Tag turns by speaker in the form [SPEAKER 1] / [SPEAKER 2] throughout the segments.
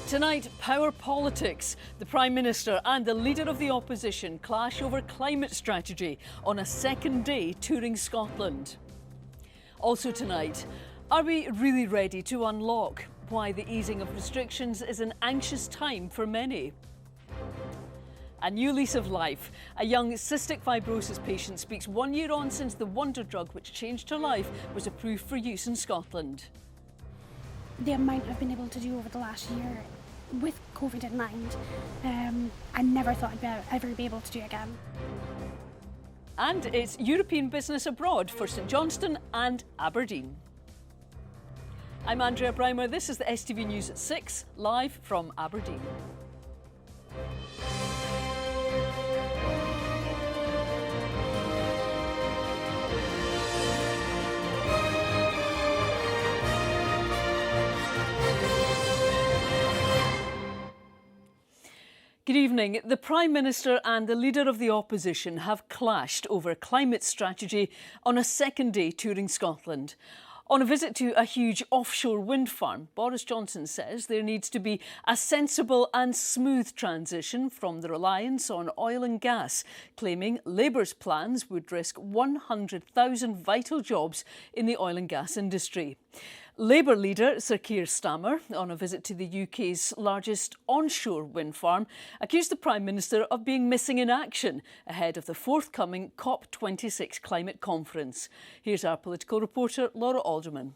[SPEAKER 1] Tonight, power politics. The Prime Minister and the Leader of the Opposition clash over climate strategy on a second day touring Scotland. Also tonight, are we really ready to unlock? Why the easing of restrictions is an anxious time for many. A new lease of life. A young cystic fibrosis patient speaks 1 year on since the wonder drug which changed her life was approved for use in Scotland.
[SPEAKER 2] The amount I've been able to do over the last year with COVID in mind, I never thought I'd ever be able to do again.
[SPEAKER 1] And it's European business abroad for St Johnstone and Aberdeen. I'm Andrea Brymer. This is the STV News at 6, live from Aberdeen. Good evening. The Prime Minister and the Leader of the Opposition have clashed over climate strategy on a second day touring Scotland. On a visit to a huge offshore wind farm, Boris Johnson says there needs to be a sensible and smooth transition from the reliance on oil and gas, claiming Labour's plans would risk 100,000 vital jobs in the oil and gas industry. Labour leader Sir Keir Starmer, on a visit to the UK's largest onshore wind farm, accused the Prime Minister of being missing in action ahead of the forthcoming COP26 climate conference. Here's our political reporter Laura Alderman.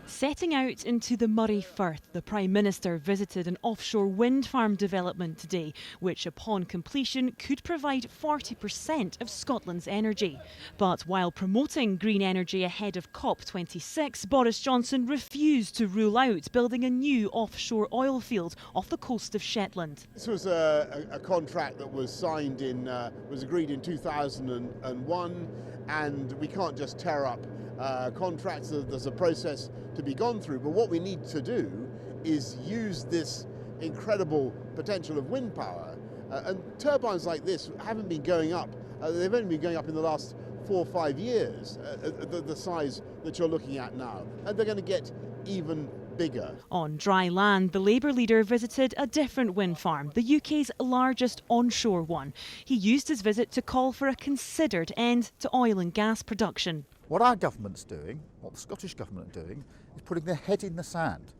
[SPEAKER 3] Setting out into the Moray Firth, the Prime Minister visited an offshore wind farm development today, which upon completion could provide 40% of Scotland's energy. But while promoting green energy ahead of COP26, Boris Johnson refused to rule out building a new offshore oil field off the coast of Shetland.
[SPEAKER 4] This was a contract that was signed was agreed in 2001, and we can't just tear up contracts. There's a process to be gone through, but what we need to do is use this incredible potential of wind power, and turbines like this haven't been going up, they've only been going up in the last 4 or 5 years, the size that you're looking at now, and they're going to get even bigger.
[SPEAKER 3] On dry land, the Labour leader visited a different wind farm, the UK's largest onshore one. He used his visit to call for a considered end to oil and gas production.
[SPEAKER 5] What our government's doing, what the Scottish government are doing, is putting their head in the sand.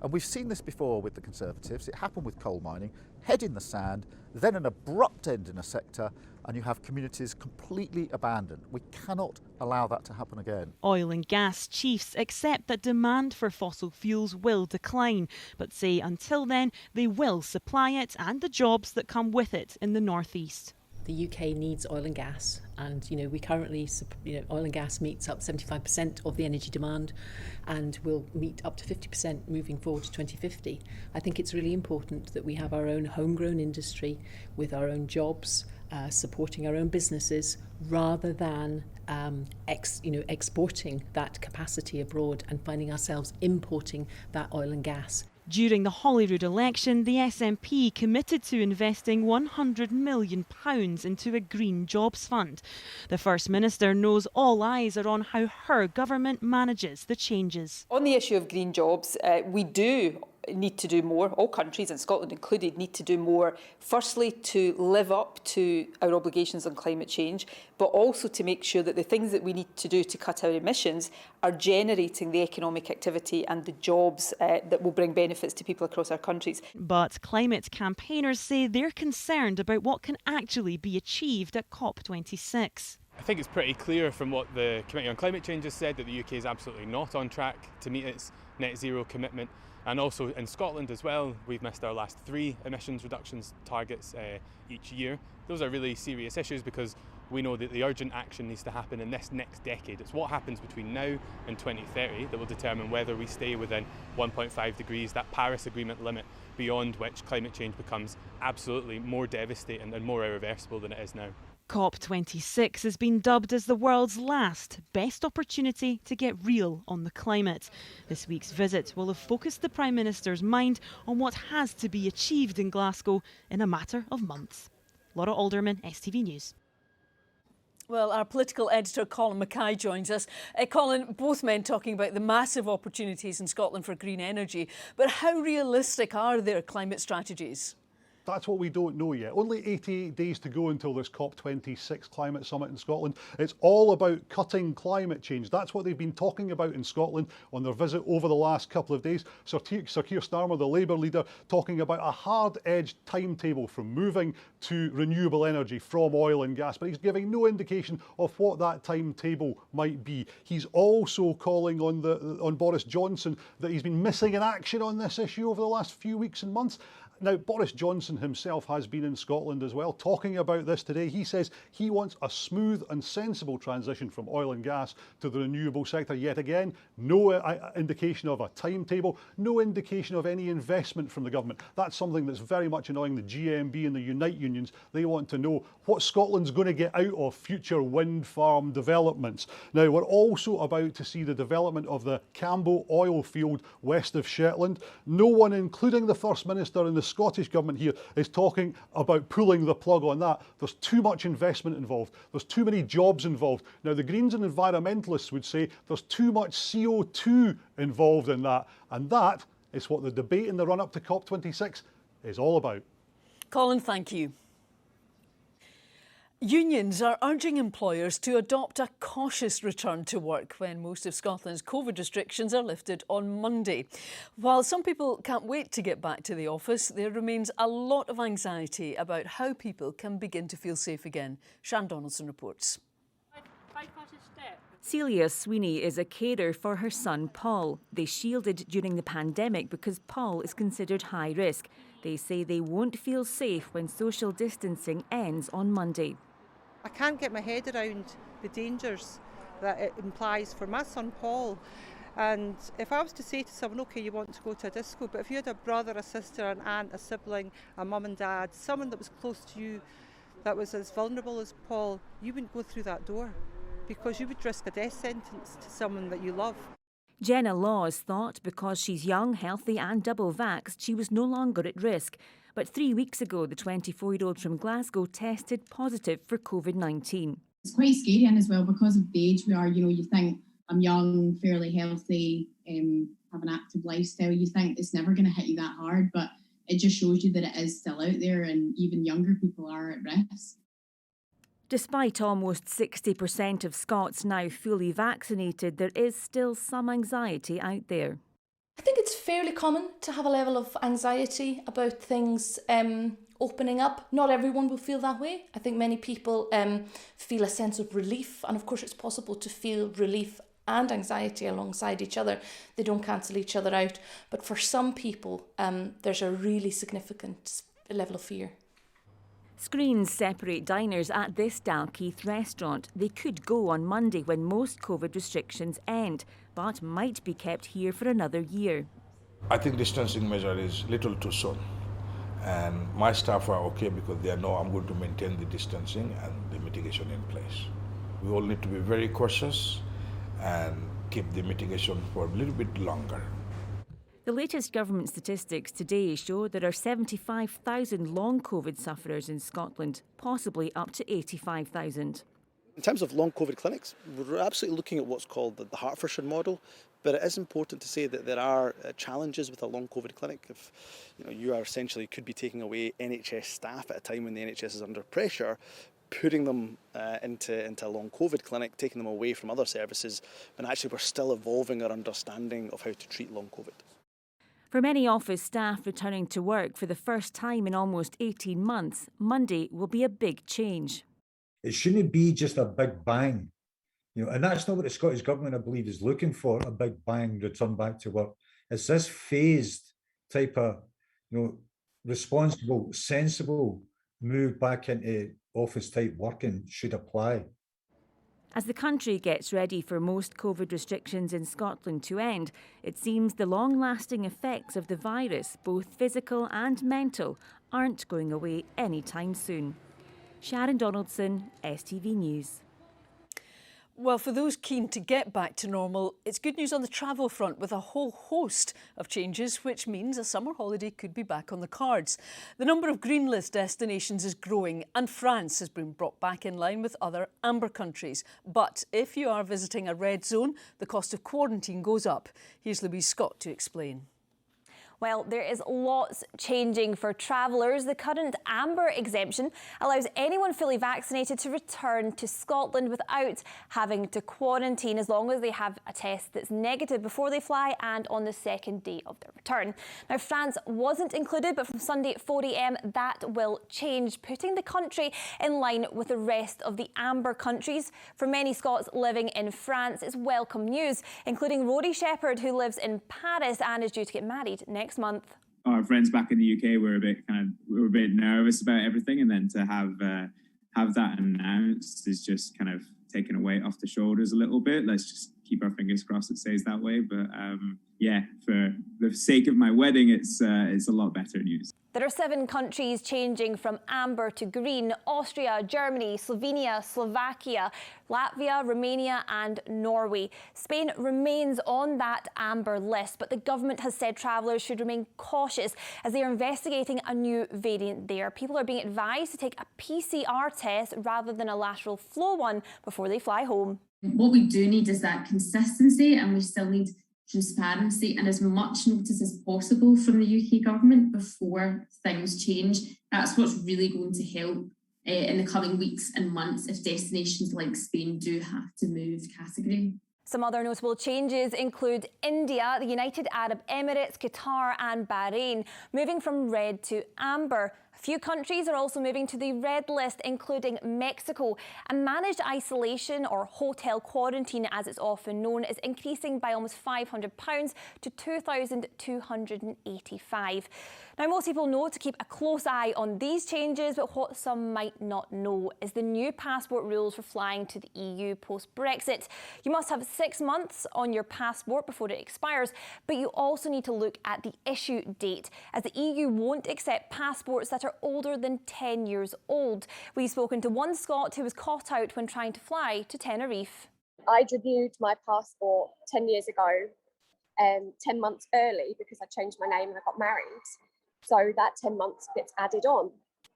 [SPEAKER 5] And we've seen this before with the Conservatives. It happened with coal mining, head in the sand, then an abrupt end in a sector, and you have communities completely abandoned. We cannot allow that to happen again.
[SPEAKER 3] Oil and gas chiefs accept that demand for fossil fuels will decline, but say until then they will supply it and the jobs that come with it in the northeast.
[SPEAKER 6] The UK needs oil and gas, and we currently, oil and gas meets up 75% of the energy demand and will meet up to 50% moving forward to 2050. I think it's really important that we have our own homegrown industry with our own jobs, supporting our own businesses, rather than exporting that capacity abroad and finding ourselves importing that oil and gas.
[SPEAKER 3] During the Holyrood election, the SNP committed to investing £100 million into a green jobs fund. The First Minister knows all eyes are on how her government manages the changes.
[SPEAKER 7] On the issue of green jobs, we do need to do more. All countries, and Scotland included, need to do more. Firstly, to live up to our obligations on climate change, but also to make sure that the things that we need to do to cut our emissions are generating the economic activity and the jobs that will bring benefits to people across our countries.
[SPEAKER 3] But climate campaigners say they're concerned about what can actually be achieved at COP26.
[SPEAKER 8] I think it's pretty clear from what the Committee on Climate Change has said that the UK is absolutely not on track to meet its net zero commitment. And also in Scotland as well, we've missed our last 3 emissions reductions targets each year. Those are really serious issues because we know that the urgent action needs to happen in this next decade. It's what happens between now and 2030 that will determine whether we stay within 1.5 degrees, that Paris Agreement limit, beyond which climate change becomes absolutely more devastating and more irreversible than it is now.
[SPEAKER 3] COP26 has been dubbed as the world's last best opportunity to get real on the climate. This week's visit will have focused the Prime Minister's mind on what has to be achieved in Glasgow in a matter of months. Laura Alderman, STV News.
[SPEAKER 1] Well, our political editor Colin Mackay joins us. Colin, both men talking about the massive opportunities in Scotland for green energy, but how realistic are their climate strategies?
[SPEAKER 9] That's what we don't know yet. Only 88 days to go until this COP26 climate summit in Scotland. It's all about cutting climate change. That's what they've been talking about in Scotland on their visit over the last couple of days. Sir Keir Starmer, the Labour leader, talking about a hard-edged timetable from moving to renewable energy from oil and gas, but he's giving no indication of what that timetable might be. He's also calling on Boris Johnson that he's been missing in action on this issue over the last few weeks and months. Now, Boris Johnson himself has been in Scotland as well, talking about this today. He says he wants a smooth and sensible transition from oil and gas to the renewable sector. Yet again, no indication of a timetable, no indication of any investment from the government. That's something that's very much annoying the GMB and the Unite unions. They want to know what Scotland's going to get out of future wind farm developments. Now, we're also about to see the development of the Cambo oil field west of Shetland. No one, including the First Minister and the Scottish Government here, is talking about pulling the plug on that. There's too much investment involved. There's too many jobs involved. Now, the Greens and environmentalists would say there's too much CO2 involved in that. And that is what the debate in the run-up to COP26 is all about.
[SPEAKER 1] Colin, thank you. Unions are urging employers to adopt a cautious return to work when most of Scotland's COVID restrictions are lifted on Monday. While some people can't wait to get back to the office, there remains a lot of anxiety about how people can begin to feel safe again. Shan Donaldson reports.
[SPEAKER 10] Celia Sweeney is a carer for her son Paul. They shielded during the pandemic because Paul is considered high risk. They say they won't feel safe when social distancing ends on Monday.
[SPEAKER 11] I can't get my head around the dangers that it implies for my son Paul. And if I was to say to someone, OK, you want to go to a disco, but if you had a brother, a sister, an aunt, a sibling, a mum and dad, someone that was close to you that was as vulnerable as Paul, you wouldn't go through that door because you would risk a death sentence to someone that you love.
[SPEAKER 10] Jenna Laws thought because she's young, healthy and double vaxxed, she was no longer at risk. But 3 weeks ago, the 24-year-old from Glasgow tested positive for COVID-19.
[SPEAKER 12] It's quite scary, and as well, because of the age we are, you think I'm young, fairly healthy, have an active lifestyle, you think it's never going to hit you that hard, but it just shows you that it is still out there and even younger people are at risk.
[SPEAKER 10] Despite almost 60% of Scots now fully vaccinated, there is still some anxiety out there.
[SPEAKER 13] I think it's fairly common to have a level of anxiety about things opening up. Not everyone will feel that way. I think many people feel a sense of relief, and of course it's possible to feel relief and anxiety alongside each other. They don't cancel each other out. But for some people, there's a really significant level of fear.
[SPEAKER 10] Screens separate diners at this Dalkeith restaurant. They could go on Monday when most COVID restrictions end, but might be kept here for another year.
[SPEAKER 14] I think distancing measure is little too soon. And my staff are okay because they know I'm going to maintain the distancing and the mitigation in place. We all need to be very cautious and keep the mitigation for a little bit longer.
[SPEAKER 10] The latest government statistics today show there are 75,000 long COVID sufferers in Scotland, possibly up to 85,000.
[SPEAKER 15] In terms of long COVID clinics, we're absolutely looking at what's called the Hertfordshire model, but it is important to say that there are challenges with a long COVID clinic. If you are essentially could be taking away NHS staff at a time when the NHS is under pressure, putting them into a long COVID clinic, taking them away from other services, when actually we're still evolving our understanding of how to treat long COVID.
[SPEAKER 10] For many office staff returning to work for the first time in almost 18 months, Monday will be a big change.
[SPEAKER 16] It shouldn't be just a big bang, and that's not what the Scottish Government, I believe, is looking for, a big bang return back to work. It's this phased type of, responsible, sensible move back into office type working should apply.
[SPEAKER 10] As the country gets ready for most COVID restrictions in Scotland to end, it seems the long-lasting effects of the virus, both physical and mental, aren't going away anytime soon. Sharon Donaldson, STV News.
[SPEAKER 1] Well, for those keen to get back to normal, it's good news on the travel front with a whole host of changes, which means a summer holiday could be back on the cards. The number of green list destinations is growing and France has been brought back in line with other amber countries. But if you are visiting a red zone, the cost of quarantine goes up. Here's Louise Scott to explain.
[SPEAKER 17] Well, there is lots changing for travellers. The current amber exemption allows anyone fully vaccinated to return to Scotland without having to quarantine, as long as they have a test that's negative before they fly and on the second day of their return. Now, France wasn't included, but from Sunday at 4 a.m, that will change, putting the country in line with the rest of the amber countries. For many Scots living in France, it's welcome news, including Rory Shepherd, who lives in Paris and is due to get married next month.
[SPEAKER 18] Our friends back in the UK were a bit nervous about everything, and then to have that announced is just kind of taking a weight off the shoulders a little bit. Let's just keep our fingers crossed it stays that way. But yeah, for the sake of my wedding, it's a lot better news.
[SPEAKER 17] There are 7 countries changing from amber to green: Austria, Germany, Slovenia, Slovakia, Latvia, Romania and Norway. Spain remains on that amber list, but the government has said travellers should remain cautious as they are investigating a new variant there. People are being advised to take a PCR test rather than a lateral flow one before they fly home.
[SPEAKER 19] What we do need is that consistency, and we still need transparency and as much notice as possible from the UK government before things change. That's what's really going to help in the coming weeks and months if destinations like Spain do have to move category.
[SPEAKER 17] Some other notable changes include India, the United Arab Emirates, Qatar and Bahrain moving from red to amber. A few countries are also moving to the red list, including Mexico. And managed isolation, or hotel quarantine as it's often known, is increasing by almost £500 to £2,285. Now, most people know to keep a close eye on these changes, but what some might not know is the new passport rules for flying to the EU post-Brexit. You must have 6 months on your passport before it expires, but you also need to look at the issue date, as the EU won't accept passports that are older than 10 years old. We've spoken to one Scot who was caught out when trying to fly to Tenerife.
[SPEAKER 20] I renewed my passport 10 years ago, 10 months early, because I changed my name and I got married. So that 10 months gets added on.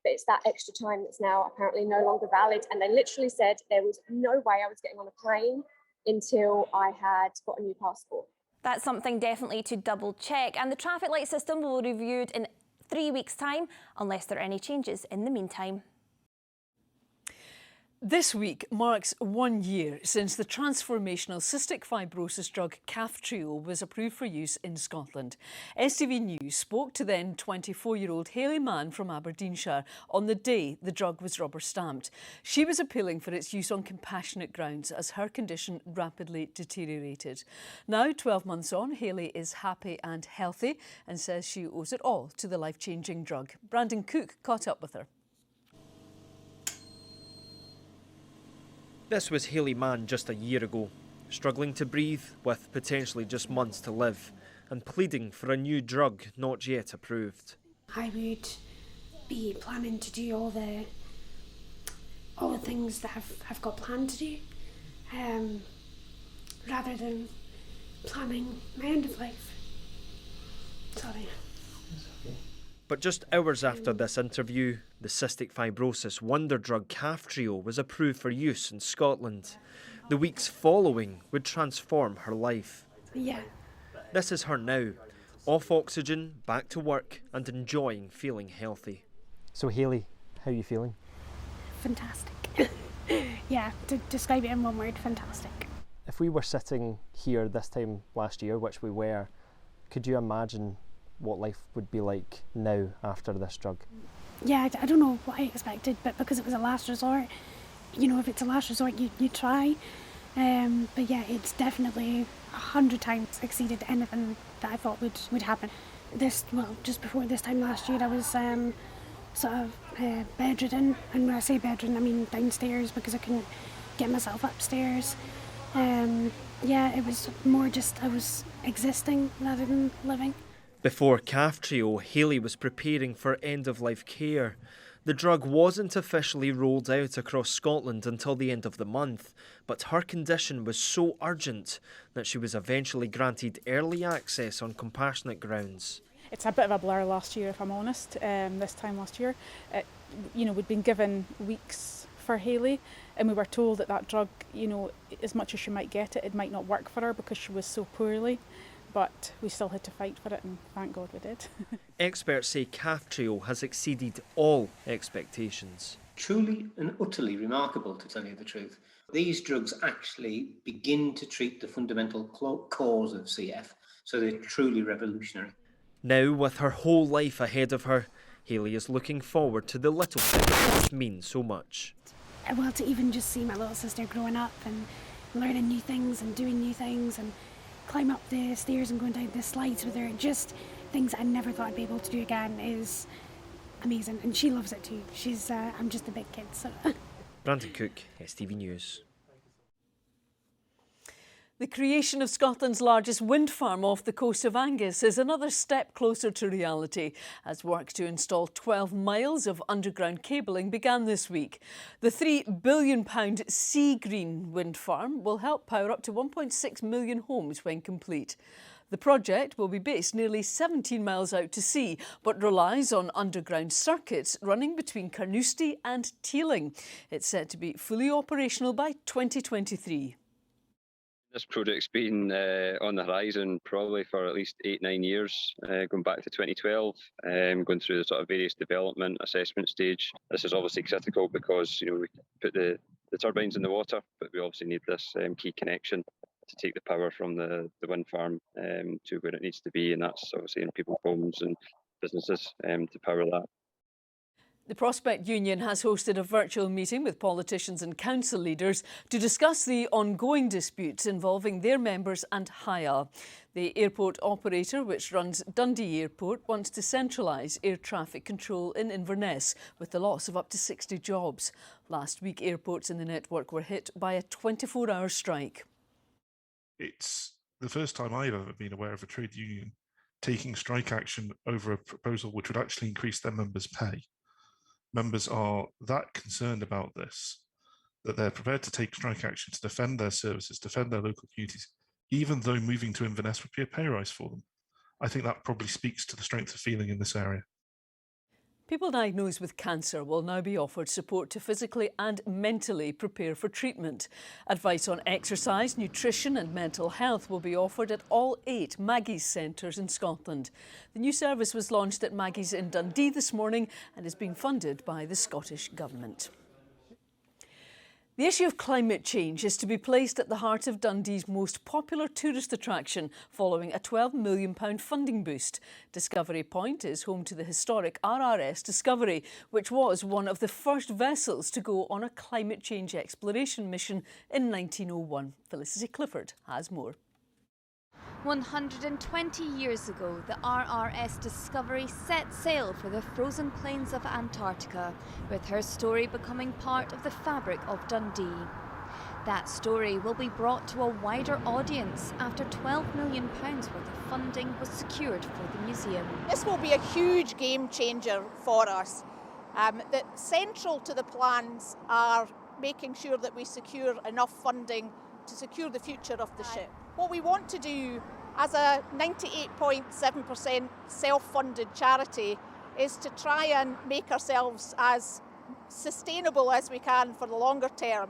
[SPEAKER 20] But it's that extra time that's now apparently no longer valid. And they literally said there was no way I was getting on a plane until I had got a new passport.
[SPEAKER 17] That's something definitely to double check. And the traffic light system will be reviewed in 3 weeks' time, unless there are any changes in the meantime.
[SPEAKER 1] This week marks 1 year since the transformational cystic fibrosis drug Factual was approved for use in Scotland. STV News spoke to then 24-year-old Hayley Mann from Aberdeenshire on the day the drug was rubber stamped. She was appealing for its use on compassionate grounds as her condition rapidly deteriorated. Now, 12 months on, Hayley is happy and healthy and says she owes it all to the life-changing drug. Brandon Cook caught up with her.
[SPEAKER 21] This was Hayley Mann just a year ago, struggling to breathe with potentially just months to live and pleading for a new drug not yet approved.
[SPEAKER 2] I would be planning to do all the things that I've got planned to do, rather than planning my end of life. Sorry.
[SPEAKER 21] But just hours after this interview, the cystic fibrosis wonder drug Factual was approved for use in Scotland. The weeks following would transform her life.
[SPEAKER 2] Yeah.
[SPEAKER 21] This is her now, off oxygen, back to work and enjoying feeling healthy. So Hayley, how are you feeling?
[SPEAKER 2] Fantastic. Yeah, to describe it in one word, fantastic.
[SPEAKER 21] If we were sitting here this time last year, which we were, could you imagine what life would be like now after this drug?
[SPEAKER 2] Yeah, I don't know what I expected, but because it was a last resort, you know, if it's a last resort, you try. But yeah, it's definitely 100 times exceeded anything that I thought would happen. Just before this time last year, I was sort of bedridden, and when I say bedridden, I mean downstairs because I couldn't get myself upstairs. Yeah, it was more just I was existing rather than living.
[SPEAKER 21] Before Factual, Hayley was preparing for end-of-life care. The drug wasn't officially rolled out across Scotland until the end of the month, but her condition was so urgent that she was eventually granted early access on compassionate grounds.
[SPEAKER 4] It's a bit of a blur last year, if I'm honest, this time last year. We'd been given weeks for Hayley, and we were told that drug, as much as she might get it, it might not work for her because she was so poorly. But we still had to fight for it, and thank God we did.
[SPEAKER 21] Experts say Factual has exceeded all expectations.
[SPEAKER 22] Truly and utterly remarkable, to tell you the truth. These drugs actually begin to treat the fundamental cause of CF, so they're truly revolutionary.
[SPEAKER 21] Now, with her whole life ahead of her, Hayley is looking forward to the little things that mean so much.
[SPEAKER 2] Well, to even just see my little sister growing up and learning new things and doing new things and climb up the stairs and going down the slides with her, just things I never thought I'd be able to do again, is amazing, and she loves it too. I'm just a big kid, so.
[SPEAKER 21] Brandon Cook, STV News.
[SPEAKER 1] The creation of Scotland's largest wind farm off the coast of Angus is another step closer to reality, as work to install 12 miles of underground cabling began this week. The £3 billion Sea Green wind farm will help power up to 1.6 million homes when complete. The project will be based nearly 17 miles out to sea, but relies on underground circuits running between Carnoustie and Teeling. It's set to be fully operational by 2023.
[SPEAKER 23] This project's been on the horizon probably for at least 8-9 years, going back to 2012, going through the sort of various development assessment stage. This is obviously critical because we put the turbines in the water, but we obviously need this key connection to take the power from the wind farm to where it needs to be, and that's obviously in people's homes and businesses to power that.
[SPEAKER 1] The Prospect Union has hosted a virtual meeting with politicians and council leaders to discuss the ongoing disputes involving their members and HIAL. The airport operator, which runs Dundee Airport, wants to centralise air traffic control in Inverness, with the loss of up to 60 jobs. Last week, airports in the network were hit by a 24-hour strike.
[SPEAKER 24] It's the first time I've ever been aware of a trade union taking strike action over a proposal which would actually increase their members' pay. Members are that concerned about this that they're prepared to take strike action to defend their services, defend their local communities, even though moving to Inverness would be a pay rise for them. I think that probably speaks to the strength of feeling in this area.
[SPEAKER 1] People diagnosed with cancer will now be offered support to physically and mentally prepare for treatment. Advice on exercise, nutrition and mental health will be offered at all 8 Maggie's centres in Scotland. The new service was launched at Maggie's in Dundee this morning and is being funded by the Scottish Government. The issue of climate change is to be placed at the heart of Dundee's most popular tourist attraction following a £12 million funding boost. Discovery Point is home to the historic RRS Discovery, which was one of the first vessels to go on a climate change exploration mission in 1901. Felicity Clifford has more.
[SPEAKER 25] 120 years ago, the RRS Discovery set sail for the frozen plains of Antarctica, with her story becoming part of the fabric of Dundee. That story will be brought to a wider audience after £12 million worth of funding was secured for the museum.
[SPEAKER 26] This will be a huge game changer for us. Central to the plans are making sure that we secure enough funding to secure the future of the ship. What we want to do as a 98.7% self-funded charity is to try and make ourselves as sustainable as we can for the longer term.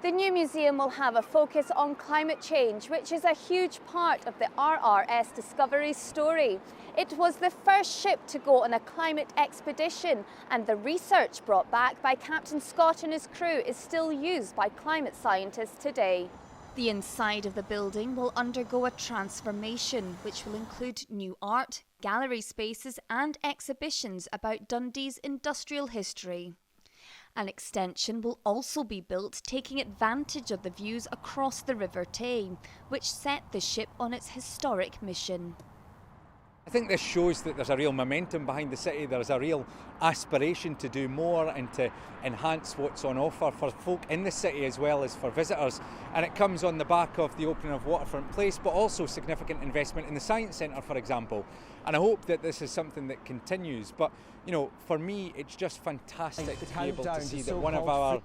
[SPEAKER 25] The new museum will have a focus on climate change, which is a huge part of the RRS Discovery's story. It was the first ship to go on a climate expedition, and the research brought back by Captain Scott and his crew is still used by climate scientists today. The inside of the building will undergo a transformation, which will include new art, gallery spaces and exhibitions about Dundee's industrial history. An extension will also be built, taking advantage of the views across the River Tay, which set the ship on its historic mission.
[SPEAKER 3] I think this shows that there's a real momentum behind the city. There's a real aspiration to do more and to enhance what's on offer for folk in the city as well as for visitors. And it comes on the back of the opening of Waterfront Place, but also significant investment in the Science Centre, for example. And I hope that this is something that continues. But, you know, for me, it's just fantastic to be able to see that one of our,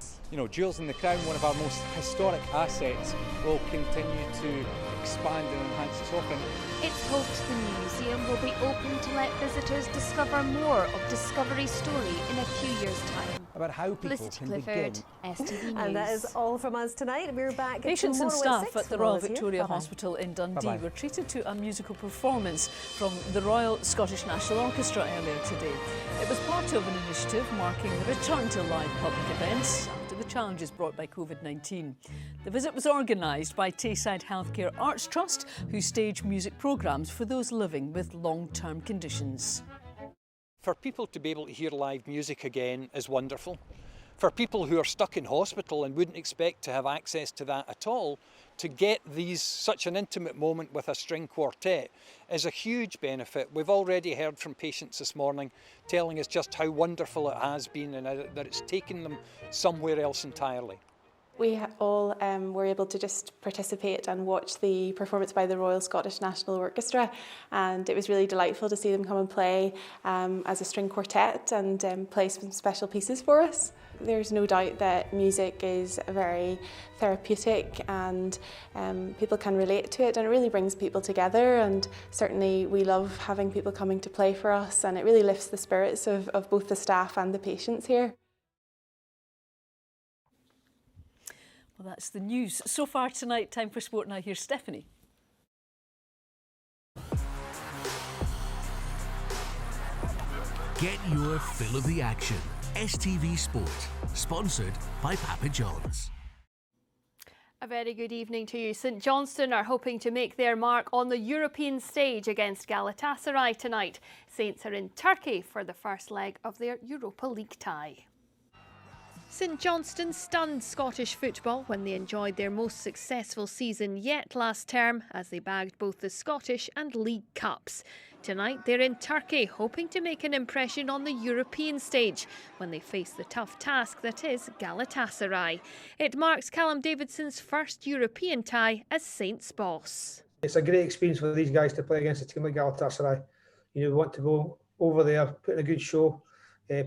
[SPEAKER 3] jewels in the crown, one of our most historic assets will continue to expand and enhance its offering.
[SPEAKER 5] It's hoped the new museum will be open to let visitors discover more of Discovery's story in a few years' time.
[SPEAKER 6] About how people can begin.
[SPEAKER 5] STV News.
[SPEAKER 7] And that is all from us tonight. We're back
[SPEAKER 1] Patients and staff at the Royal Victoria
[SPEAKER 7] Bye-bye.
[SPEAKER 1] Hospital in Dundee
[SPEAKER 7] Bye-bye.
[SPEAKER 1] were treated to a musical performance from the Royal Scottish National Orchestra earlier today. It was part of an initiative marking the return to live public events after the challenges brought by COVID-19. The visit was organised by Tayside Healthcare Arts Trust, who stage music programmes for those living with long-term conditions.
[SPEAKER 8] For people to be able to hear live music again is wonderful. For people who are stuck in hospital and wouldn't expect to have access to that at all, to get such an intimate moment with a string quartet is a huge benefit. We've already heard from patients this morning telling us just how wonderful it has been and that it's taken them somewhere else entirely.
[SPEAKER 9] We all were able to just participate and watch the performance by the Royal Scottish National Orchestra, and it was really delightful to see them come and play as a string quartet and play some special pieces for us. There's no doubt that music is very therapeutic and people can relate to it, and it really brings people together, and certainly we love having people coming to play for us, and it really lifts the spirits of both the staff and the patients here.
[SPEAKER 1] Well, that's the news so far tonight. Time for sport now. Here's Stephanie.
[SPEAKER 27] Get your fill of the action. STV Sport, sponsored by Papa John's.
[SPEAKER 28] A very good evening to you. St Johnstone are hoping to make their mark on the European stage against Galatasaray tonight. Saints are in Turkey for the first leg of their Europa League tie. St Johnstone stunned Scottish football when they enjoyed their most successful season yet last term as they bagged both the Scottish and League Cups. Tonight they're in Turkey hoping to make an impression on the European stage when they face the tough task that is Galatasaray. It marks Callum Davidson's first European tie as Saints boss.
[SPEAKER 29] It's a great experience for these guys to play against a team like Galatasaray. You know, we want to go over there, put in a good show,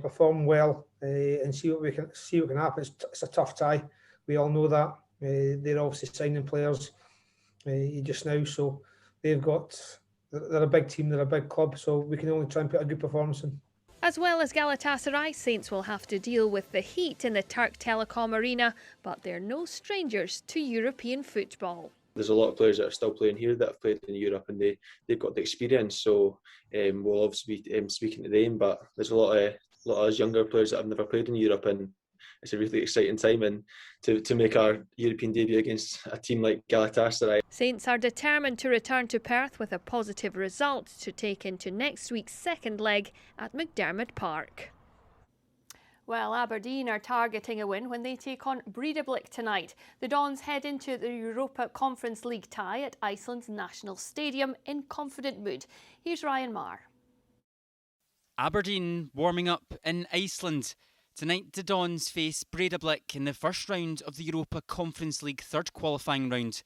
[SPEAKER 29] perform well, and see what can happen. It's a tough tie. We all know that. They're obviously signing players just now, so they're a big team, they're a big club, so we can only try and put a good performance in.
[SPEAKER 28] As well as Galatasaray, Saints will have to deal with the heat in the Turk Telecom Arena, but they're no strangers to European football.
[SPEAKER 30] There's a lot of players that are still playing here that have played in Europe, and they've got the experience, so we'll obviously be speaking to them, but there's a lot of us younger players that have never played in Europe, and it's a really exciting time and to make our European debut against a team like Galatasaray.
[SPEAKER 28] Saints are determined to return to Perth with a positive result to take into next week's second leg at McDermott Park. Well, Aberdeen are targeting a win when they take on Breidablik tonight. The Dons head into the Europa Conference League tie at Iceland's National Stadium in confident mood. Here's Ryan Marr.
[SPEAKER 31] Aberdeen warming up in Iceland. Tonight the Dons face Breidablik in the first round of the Europa Conference League third qualifying round.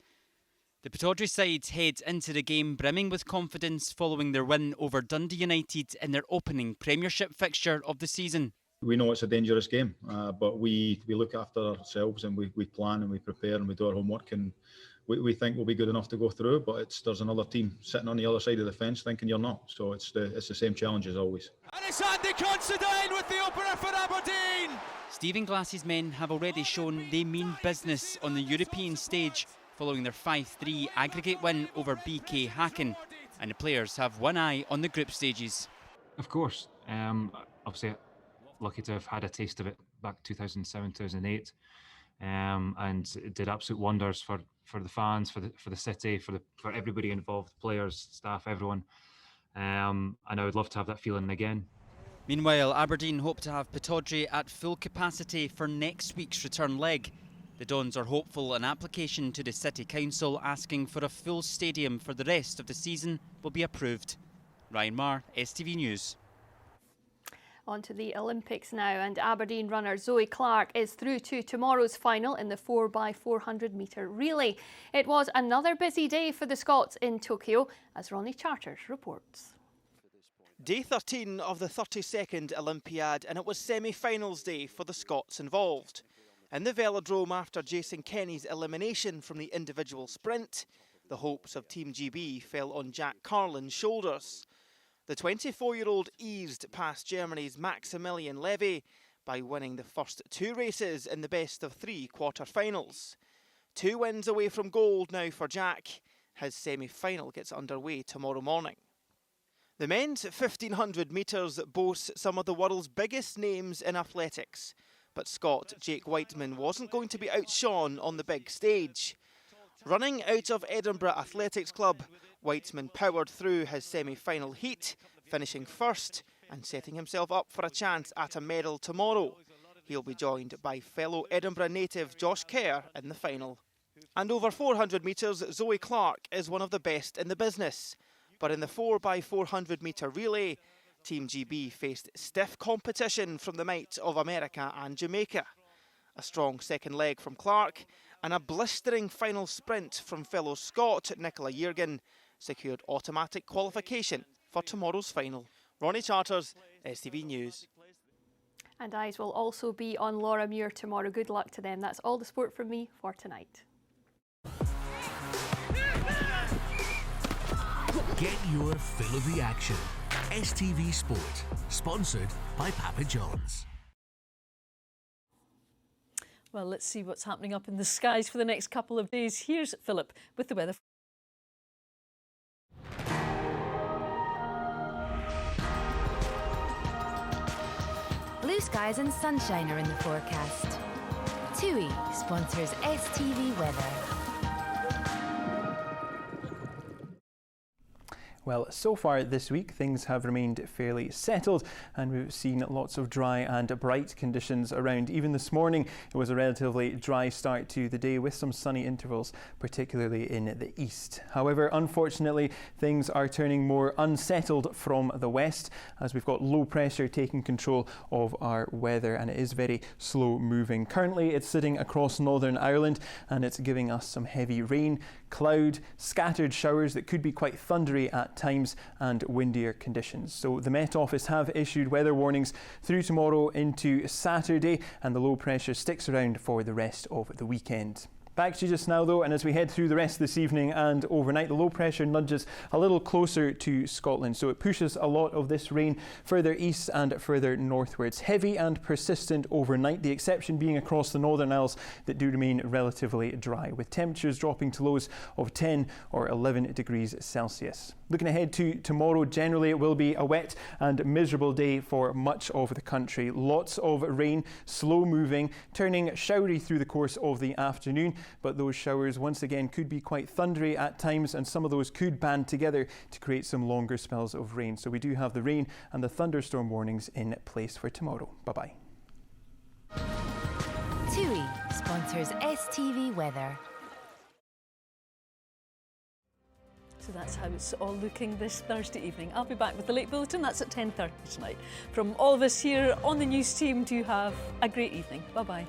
[SPEAKER 31] The Pittodrie side head into the game brimming with confidence following their win over Dundee United in their opening Premiership fixture of the season.
[SPEAKER 32] We know it's a dangerous game, but we look after ourselves and we plan and we prepare and we do our homework, and we think we'll be good enough to go through. But there's another team sitting on the other side of the fence thinking you're not. So it's the same challenge as always.
[SPEAKER 31] And it's Andy Considine with the opener for Aberdeen. Stephen Glass's men have already shown they mean business on the European stage following their 5-3 aggregate win over BK Häcken, and the players have one eye on the group stages.
[SPEAKER 33] Of course, obviously lucky to have had a taste of it back 2007-2008, and it did absolute wonders for the fans, for the city, for everybody involved, players, staff, everyone, and I would love to have that feeling again.
[SPEAKER 31] Meanwhile, Aberdeen hope to have Pittodrie at full capacity for next week's return leg. The Dons are hopeful an application to the City Council asking for a full stadium for the rest of the season will be approved. Ryan Marr, STV News.
[SPEAKER 28] On to the Olympics now, and Aberdeen runner Zoe Clark is through to tomorrow's final in the 4x400 metre relay. It was another busy day for the Scots in Tokyo, as Ronnie Charters reports.
[SPEAKER 4] Day 13 of the 32nd Olympiad, and it was semi-finals day for the Scots involved. In the velodrome after Jason Kenny's elimination from the individual sprint, the hopes of Team GB fell on Jack Carlin's shoulders. The 24-year-old eased past Germany's Maximilian Levy by winning the first two races in the best-of-3 quarter-finals. 2 wins away from gold now for Jack. His semi-final gets underway tomorrow morning. The men's 1500 metres boasts some of the world's biggest names in athletics, but Scot Jake Whiteman wasn't going to be outshone on the big stage. Running out of Edinburgh Athletics Club, Whiteman powered through his semi-final heat, finishing first and setting himself up for a chance at a medal tomorrow. He'll be joined by fellow Edinburgh native Josh Kerr in the final. And over 400 metres, Zoe Clark is one of the best in the business. But in the 4x400 metre relay, Team GB faced stiff competition from the might of America and Jamaica. A strong second leg from Clark and a blistering final sprint from fellow Scot Nicola Yergin secured automatic qualification for tomorrow's final. Ronnie Charters, STV News.
[SPEAKER 28] And eyes will also be on Laura Muir tomorrow. Good luck to them. That's all the sport from me for tonight.
[SPEAKER 27] Get your fill of the action. STV Sport, sponsored by Papa John's.
[SPEAKER 1] Well, let's see what's happening up in the skies for the next couple of days. Here's Philip with the weather.
[SPEAKER 10] Blue skies and sunshine are in the forecast. TUI sponsors STV Weather.
[SPEAKER 11] Well, so far this week things have remained fairly settled and we've seen lots of dry and bright conditions around. Even this morning it was a relatively dry start to the day with some sunny intervals, particularly in the east. However, unfortunately things are turning more unsettled from the west as we've got low pressure taking control of our weather, and it is very slow moving. Currently it's sitting across Northern Ireland and it's giving us some heavy rain, cloud, scattered showers that could be quite thundery at times and windier conditions. So the Met Office have issued weather warnings through tomorrow into Saturday, and the low pressure sticks around for the rest of the weekend. Back to you just now though, and as we head through the rest of this evening and overnight, the low pressure nudges a little closer to Scotland, so it pushes a lot of this rain further east and further northwards. Heavy and persistent overnight, the exception being across the Northern Isles that do remain relatively dry, with temperatures dropping to lows of 10 or 11 degrees Celsius. Looking ahead to tomorrow, generally it will be a wet and miserable day for much of the country. Lots of rain, slow moving, turning showery through the course of the afternoon, but those showers once again could be quite thundery at times, and some of those could band together to create some longer spells of rain. So we do have the rain and the thunderstorm warnings in place for tomorrow. Bye-bye.
[SPEAKER 10] TUI sponsors STV Weather.
[SPEAKER 1] So that's how it's all looking this Thursday evening. I'll be back with the late bulletin. That's at 10:30 tonight. From all of us here on the news team, do have a great evening. Bye-bye.